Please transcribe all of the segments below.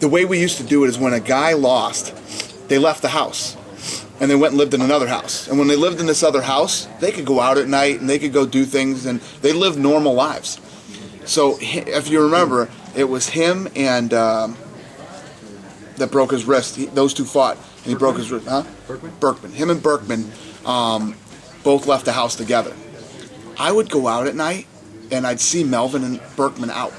the way we used to do it is when a guy lost, they left the house. And they went and lived in another house. And when they lived in this other house, they could go out at night and they could go do things, and they lived normal lives. So if you remember, it was him and that broke his wrist. Those two fought, and he broke his wrist. Huh? Berkman. Him and Berkman both left the house together. I would go out at night, and I'd see Melvin and Berkman out.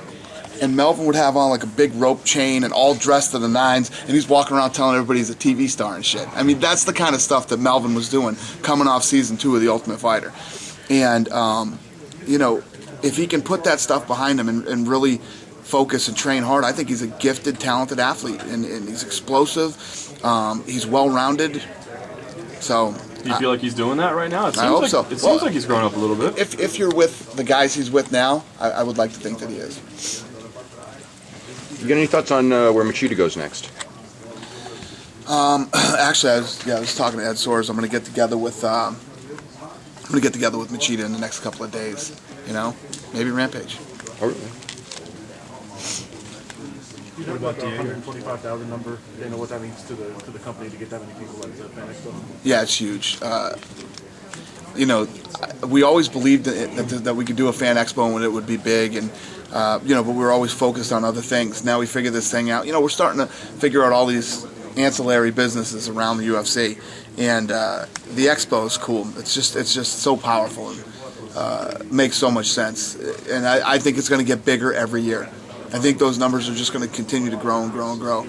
And Melvin would have on like a big rope chain and all dressed to the nines, and he's walking around telling everybody he's a TV star and shit. I mean, that's the kind of stuff that Melvin was doing coming off season 2 of The Ultimate Fighter. And, you know, if he can put that stuff behind him and really focus and train hard, I think he's a gifted, talented athlete, and he's explosive. He's well-rounded. So, do you feel like he's doing that right now? I hope so. It seems like he's grown up a little bit. If you're with the guys he's with now, I would like to think that he is. You got any thoughts on where Machida goes next? Actually, I was talking to Ed Soares. I'm going to get together with Machida in the next couple of days. You know, maybe Rampage. Oh, really? What about the 145,000 number? Do you know what that means to the company to get that many people at the Fan Expo? Yeah, it's huge. You know, we always believed that we could do a Fan Expo and it would be big, and you know, but we were always focused on other things. Now we figured this thing out. You know, we're starting to figure out all these ancillary businesses around the UFC, and the expo is cool. It's just so powerful and makes so much sense. And I think it's going to get bigger every year. I think those numbers are just going to continue to grow and grow and grow.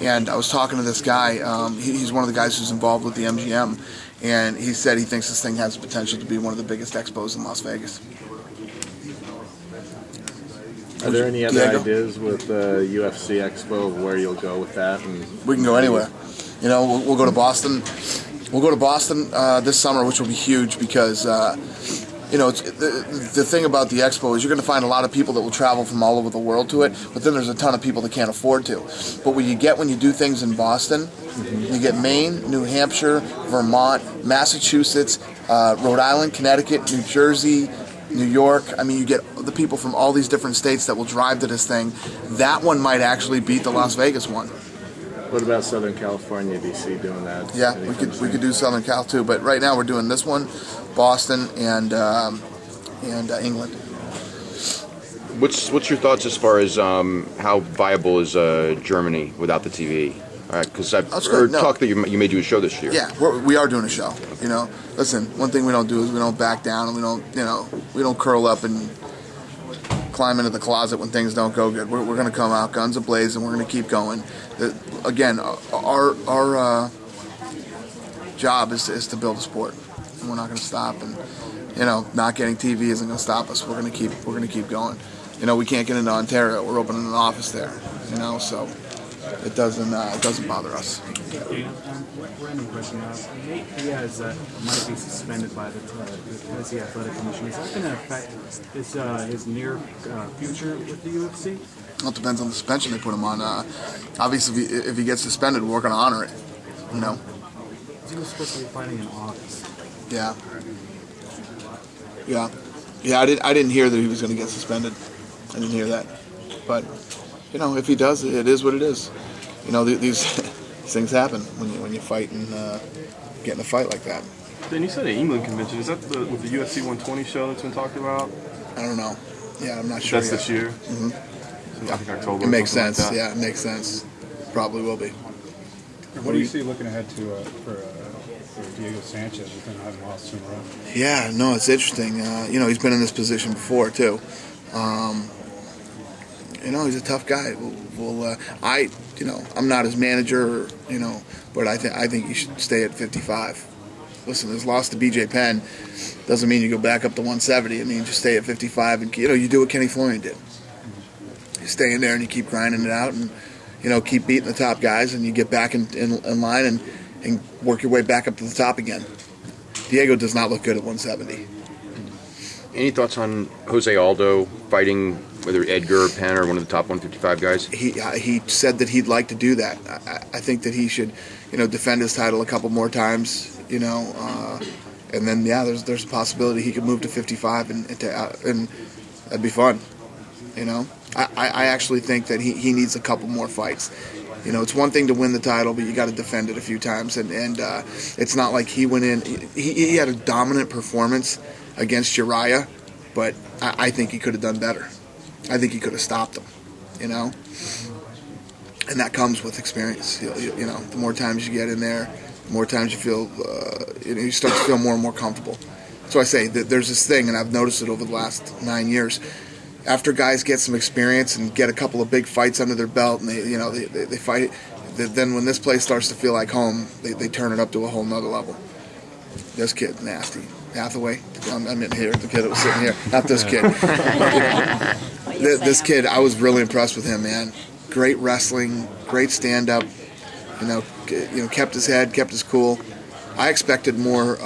And I was talking to this guy. He's one of the guys who's involved with the MGM, and he said he thinks this thing has the potential to be one of the biggest expos in Las Vegas. Are there any other ideas with the UFC Expo of where you'll go with that? And we can go anywhere. You know, we'll go to Boston. We'll go to Boston this summer, which will be huge because, you know, the thing about the Expo is you're going to find a lot of people that will travel from all over the world to it, but then there's a ton of people that can't afford to. But what you get when you do things in Boston, you get Maine, New Hampshire, Vermont, Massachusetts, Rhode Island, Connecticut, New Jersey, New York. I mean, you get the people from all these different states that will drive to this thing. That one might actually beat the Las Vegas one. What about Southern California, DC, doing that? Yeah, we could do Southern Cal too, but right now we're doing this one, Boston and England. What's your thoughts as far as how viable is Germany without the TV? Because I've heard talk that you may do a show this year. Yeah, we are doing a show. You know, listen, one thing we don't do is we don't back down, and we don't curl up and climb into the closet when things don't go good. We're going to come out guns a-blazing. We're going to keep going. Again, our job is to build a sport, and we're not going to stop. And you know, not getting TV isn't going to stop us. We're going to keep going. You know, we can't get into Ontario. We're opening an office there. You know, so it doesn't bother us. Random question. Nate Diaz might be suspended by the Tennessee Athletic Commission. Is that going to affect his near future with the UFC? Well, it depends on the suspension they put him on. Obviously, if he gets suspended, we're going to honor it. You know. He was supposed to be fighting in August. Yeah. I didn't hear that he was going to get suspended. I didn't hear that. But you know, if he does, it is what it is. You know, these things happen when you fight and get in a fight like that. Then you said an England convention. Is that with the UFC 120 show that's been talked about? I don't know. Yeah, I'm not sure. That's this year. Mm-hmm. So I think October. It makes sense. Like yeah, it makes sense. Probably will be. What do you see looking ahead to for Diego Sanchez with him having lost 2 in a row? Yeah, no, it's interesting. You know, he's been in this position before too. You know, he's a tough guy. I'm not his manager, you know, but I think he should stay at 55. Listen, his loss to BJ Penn doesn't mean you go back up to 170. I mean, just stay at 55, and you know, you do what Kenny Florian did. You stay in there and you keep grinding it out, and you know, keep beating the top guys, and you get back in line and work your way back up to the top again. Diego does not look good at 170. Any thoughts on Jose Aldo fighting whether Edgar or Penn or one of the top 155 guys? He said that he'd like to do that. I think that he should, you know, defend his title a couple more times, you know, and then there's a possibility he could move to 55 and that'd be fun. You know, I actually think that he needs a couple more fights. You know, it's one thing to win the title, but you got to defend it a few times. And it's not like he went in. He had a dominant performance against Uriah, but I think he could have done better. I think he could have stopped him. You know, and that comes with experience. You know, the more times you get in there, the more times you feel you start to feel more and more comfortable. So I say that there's this thing, and I've noticed it over the last 9 years. After guys get some experience and get a couple of big fights under their belt, and they fight, then when this place starts to feel like home, they turn it up to a whole nother level. This kid, nasty. Hathaway, I meant here, the kid that was sitting here, not this kid. This kid, I was really impressed with him, man. Great wrestling, great stand-up. You know, kept his head, kept his cool. I expected more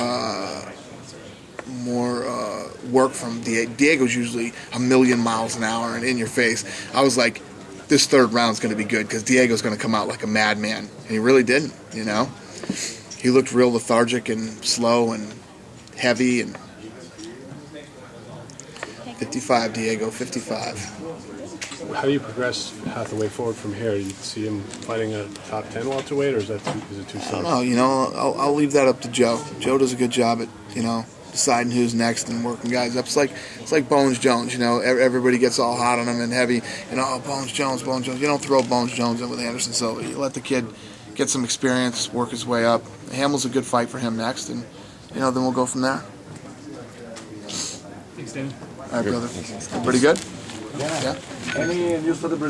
work from Diego. Diego's usually a million miles an hour and in your face. I was like, this third round's going to be good because Diego's going to come out like a madman, and he really didn't. You know, he looked real lethargic and slow and heavy. And 55, Diego, 55. How do you progress Hathaway forward from here? Do you see him fighting a top 10 welterweight, or is it too soon? Oh, you know, I'll leave that up to Joe. Joe does a good job at, you know, deciding who's next and working guys up. It's like Bones Jones, you know. Everybody gets all hot on him and heavy. You know, oh, Bones Jones. You don't throw Bones Jones in with Anderson Silva. You let the kid get some experience, work his way up. Hamill's a good fight for him next, and, you know, then we'll go from there. Thanks, Danny. All right, brother. Pretty good? Yeah. Any news for the Brazil?